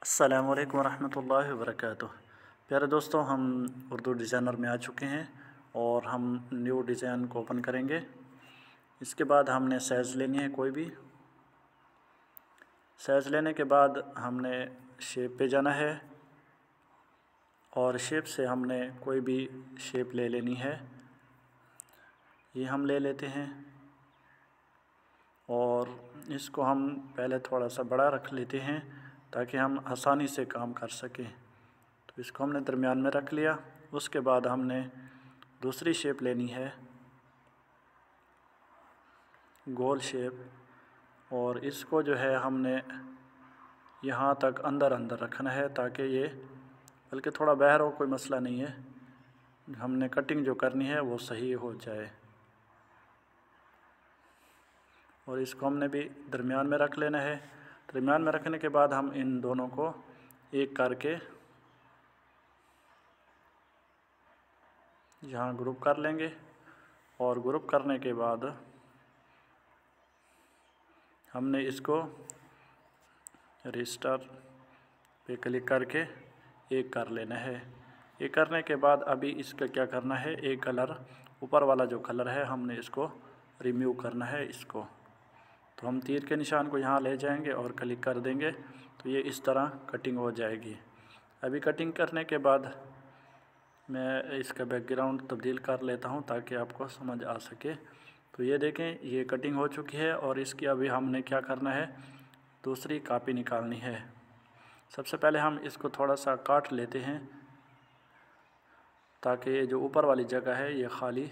अस्सलामु अलैकुम वरहमतुल्लाहि वबरकातुह। प्यारे दोस्तों, हम उर्दू डिज़ाइनर में आ चुके हैं और हम न्यू डिज़ाइन को ओपन करेंगे। इसके बाद हमने साइज़ लेनी है कोई भी। साइज़ लेने के बाद हमने शेप पे जाना है और शेप से हमने कोई भी शेप ले लेनी है। ये हम ले लेते हैं और इसको हम पहले थोड़ा सा बड़ा रख लेते हैं ताकि हम आसानी से काम कर सकें। तो इसको हमने दरमियान में रख लिया। उसके बाद हमने दूसरी शेप लेनी है, गोल शेप, और इसको जो है हमने यहाँ तक अंदर अंदर रखना है ताकि ये बल्कि थोड़ा बाहर हो, कोई मसला नहीं है। हमने कटिंग जो करनी है वो सही हो जाए। और इसको हमने भी दरमियान में रख लेना है। दरमियान में रखने के बाद हम इन दोनों को एक करके यहाँ ग्रुप कर लेंगे और ग्रुप करने के बाद हमने इसको रजिस्टर पे क्लिक करके एक कर लेना है। ये करने के बाद अभी इसका क्या करना है, एक कलर ऊपर वाला जो कलर है हमने इसको रिमूव करना है इसको। तो हम तीर के निशान को यहाँ ले जाएंगे और क्लिक कर देंगे तो ये इस तरह कटिंग हो जाएगी। अभी कटिंग करने के बाद मैं इसका बैकग्राउंड तब्दील कर लेता हूँ ताकि आपको समझ आ सके। तो ये देखें, ये कटिंग हो चुकी है और इसकी अभी हमने क्या करना है, दूसरी कॉपी निकालनी है। सबसे पहले हम इसको थोड़ा सा काट लेते हैं ताकि ये जो ऊपर वाली जगह है ये खाली,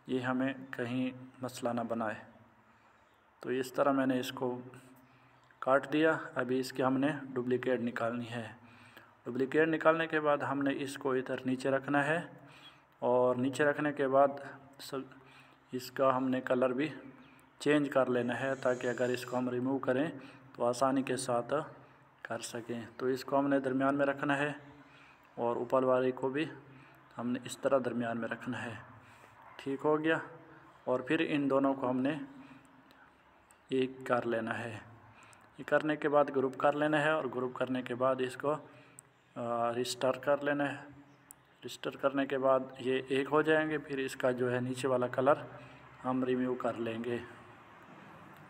ये हमें कहीं मसला ना बनाए। तो इस तरह मैंने इसको काट दिया। अभी इसकी हमने डुप्लिकेट निकालनी है। डुप्लिकेट निकालने के बाद हमने इसको इधर नीचे रखना है और नीचे रखने के बाद सब इसका हमने कलर भी चेंज कर लेना है ताकि अगर इसको हम रिमूव करें तो आसानी के साथ कर सकें। तो इसको हमने दरमियान में रखना है और ऊपर वाले को भी हमने इस तरह दरमियान में रखना है। ठीक हो गया। और फिर इन दोनों को हमने एक कर लेना है। ये करने के बाद ग्रुप कर लेना है और ग्रुप करने के बाद इसको रिस्टार कर लेना है। रिस्टार करने के बाद ये एक हो जाएंगे। फिर इसका जो है नीचे वाला कलर हम रिमूव कर लेंगे,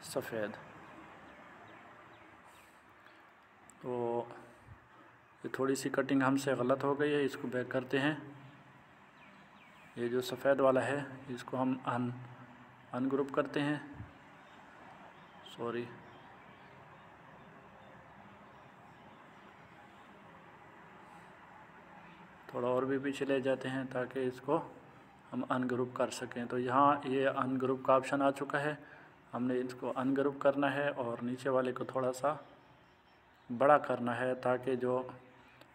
सफ़ेद। तो ये थोड़ी सी कटिंग हमसे गलत हो गई है, इसको बैक करते हैं। ये जो सफ़ेद वाला है इसको हम अनग्रुप करते हैं, सॉरी। थोड़ा और भी पीछे ले जाते हैं ताकि इसको हम अनग्रुप कर सकें। तो यहाँ ये अनग्रुप का ऑप्शन आ चुका है। हमने इसको अनग्रुप करना है और नीचे वाले को थोड़ा सा बड़ा करना है ताकि जो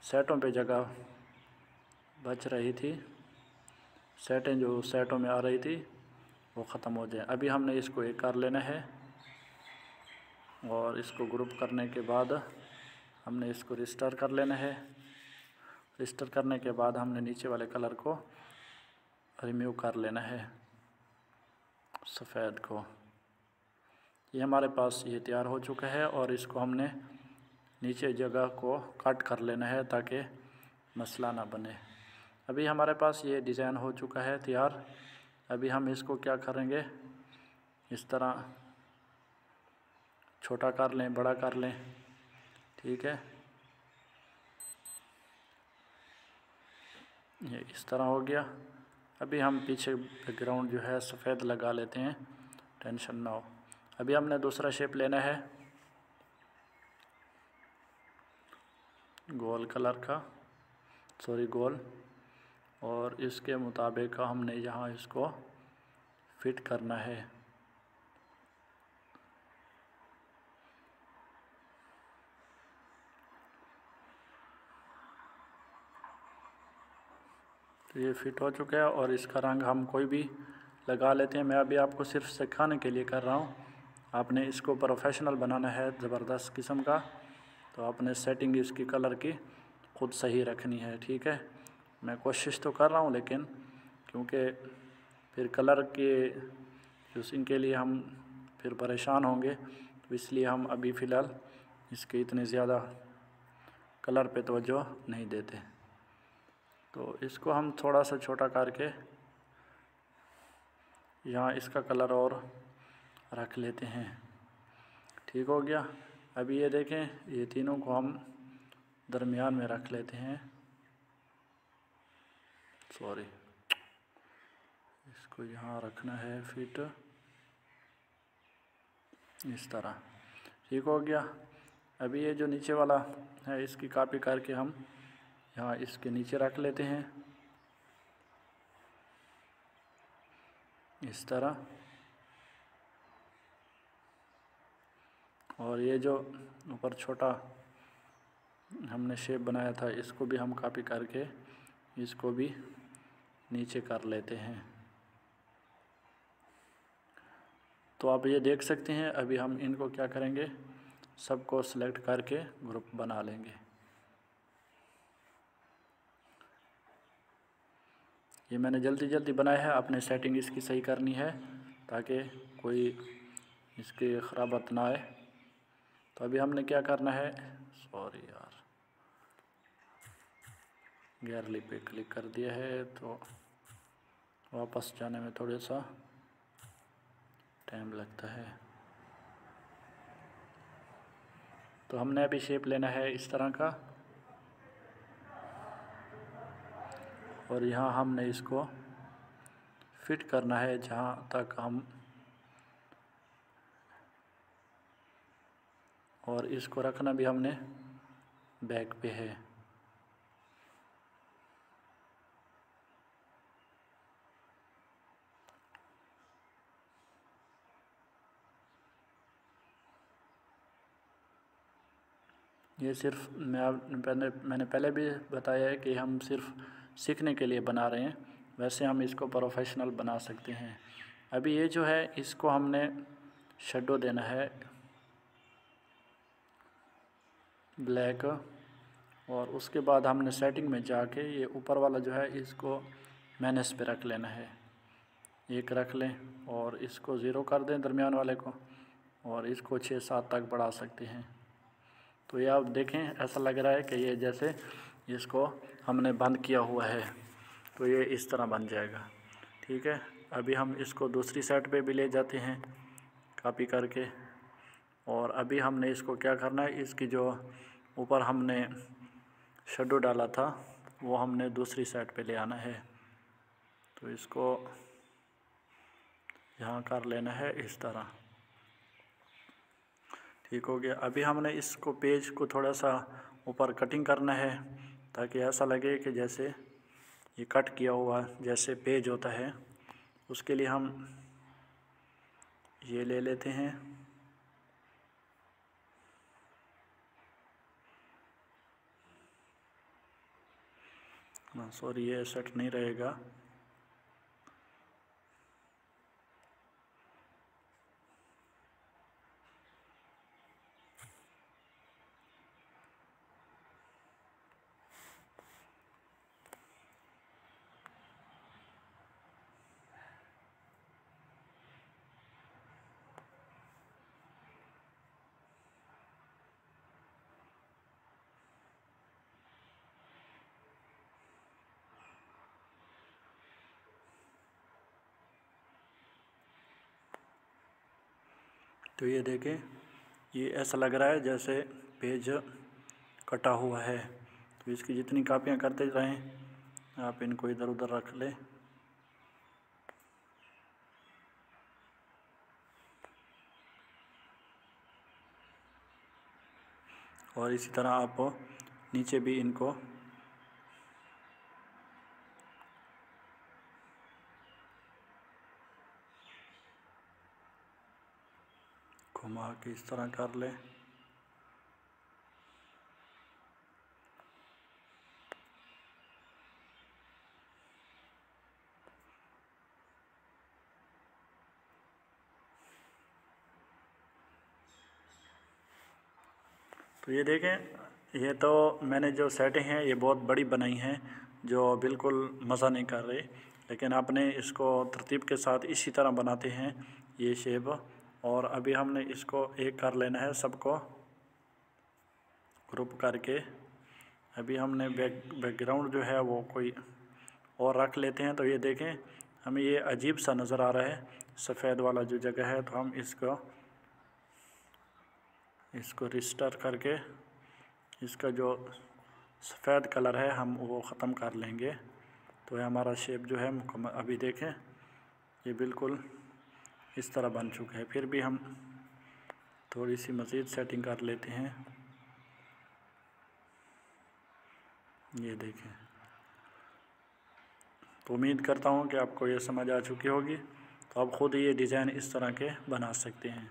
सेटों पे जगह बच रही थी, सेटें जो सेटों में आ रही थी वो ख़त्म हो जाए। अभी हमने इसको एक कर लेना है और इसको ग्रुप करने के बाद हमने इसको रिस्टार कर लेना है। रिस्टार करने के बाद हमने नीचे वाले कलर को रिमूव कर लेना है, सफ़ेद को। ये हमारे पास ये तैयार हो चुका है और इसको हमने नीचे जगह को कट कर लेना है ताकि मसला ना बने। अभी हमारे पास ये डिज़ाइन हो चुका है तैयार। अभी हम इसको क्या करेंगे, इस तरह छोटा कर लें, बड़ा कर लें, ठीक है। ये इस तरह हो गया। अभी हम पीछे बैकग्राउंड जो है सफ़ेद लगा लेते हैं, टेंशन ना हो। अभी हमने दूसरा शेप लेना है गोल कलर का, सॉरी गोल, और इसके मुताबिक हमने यहाँ इसको फिट करना है। तो ये फिट हो चुका है और इसका रंग हम कोई भी लगा लेते हैं। मैं अभी आपको सिर्फ सिखाने के लिए कर रहा हूँ। आपने इसको प्रोफेशनल बनाना है ज़बरदस्त किस्म का, तो आपने सेटिंग इसकी कलर की ख़ुद सही रखनी है, ठीक है। मैं कोशिश तो कर रहा हूँ लेकिन क्योंकि फिर कलर के यूज़िंग के लिए हम फिर परेशान होंगे, तो इसलिए हम अभी फ़िलहाल इसके इतने ज़्यादा कलर पे तवज्जो नहीं देते। तो इसको हम थोड़ा सा छोटा करके यहाँ इसका कलर और रख लेते हैं। ठीक हो गया। अभी ये देखें, ये तीनों को हम दरमियान में रख लेते हैं। सॉरी, इसको यहाँ रखना है फिट इस तरह। ठीक हो गया। अभी ये जो नीचे वाला है इसकी कॉपी करके हम यहाँ इसके नीचे रख लेते हैं इस तरह। और ये जो ऊपर छोटा हमने शेप बनाया था इसको भी हम कॉपी करके इसको भी नीचे कर लेते हैं। तो आप ये देख सकते हैं। अभी हम इनको क्या करेंगे, सबको सिलेक्ट करके ग्रुप बना लेंगे। ये मैंने जल्दी जल्दी बनाया है, अपने सेटिंग इसकी सही करनी है ताकि कोई इसकी खराबत ना आए। तो अभी हमने क्या करना है, सॉरी यार, गैलरी पे क्लिक कर दिया है तो वापस जाने में थोड़ा सा टाइम लगता है। तो हमने अभी शेप लेना है इस तरह का, और यहाँ हमने इसको फिट करना है जहाँ तक हम, और इसको रखना भी हमने बैक पे है। ये सिर्फ मैंने पहले भी बताया है कि हम सिर्फ सीखने के लिए बना रहे हैं, वैसे हम इसको प्रोफेशनल बना सकते हैं। अभी ये जो है इसको हमने शेडो देना है ब्लैक, और उसके बाद हमने सेटिंग में जाके ये ऊपर वाला जो है इसको मैनेज पे रख लेना है। एक रख लें और इसको ज़ीरो कर दें दरमियान वाले को, और इसको 6-7 तक बढ़ा सकते हैं। तो ये आप देखें, ऐसा लग रहा है कि ये जैसे इसको हमने बंद किया हुआ है, तो ये इस तरह बन जाएगा। ठीक है। अभी हम इसको दूसरी साइड पे भी ले जाते हैं कॉपी करके, और अभी हमने इसको क्या करना है, इसकी जो ऊपर हमने शेडो डाला था वो हमने दूसरी साइड पे ले आना है। तो इसको यहाँ कर लेना है इस तरह। ठीक हो गया। अभी हमने इसको पेज को थोड़ा सा ऊपर कटिंग करना है ताकि ऐसा लगे कि जैसे ये कट किया हुआ जैसे पेज होता है। उसके लिए हम ये ले लेते हैं, सॉरी ये सेट नहीं रहेगा। तो ये देखें, ये ऐसा लग रहा है जैसे पेज कटा हुआ है। तो इसकी जितनी कापियाँ करते रहें, आप इनको इधर उधर रख लें। और इसी तरह आप नीचे भी इनको घुमा के इस तरह कर लें। तो ये देखें, ये तो मैंने जो सेटिंग हैं ये बहुत बड़ी बनाई हैं जो बिल्कुल मज़ा नहीं कर रहे, लेकिन आपने इसको तरतीब के साथ इसी तरह बनाते हैं ये शेप। और अभी हमने इसको एक कर लेना है, सबको ग्रुप करके अभी हमने बैकग्राउंड जो है वो कोई और रख लेते हैं। तो ये देखें हमें ये अजीब सा नज़र आ रहा है सफ़ेद वाला जो जगह है, तो हम इसको रिस्टार करके इसका जो सफ़ेद कलर है हम वो ख़त्म कर लेंगे। तो ये हमारा शेप जो है मुकम्मल, अभी देखें ये बिल्कुल इस तरह बन चुका है। फिर भी हम थोड़ी सी मज़ीद सेटिंग कर लेते हैं। ये देखें, तो उम्मीद करता हूँ कि आपको ये समझ आ चुकी होगी। तो आप ख़ुद ये डिज़ाइन इस तरह के बना सकते हैं।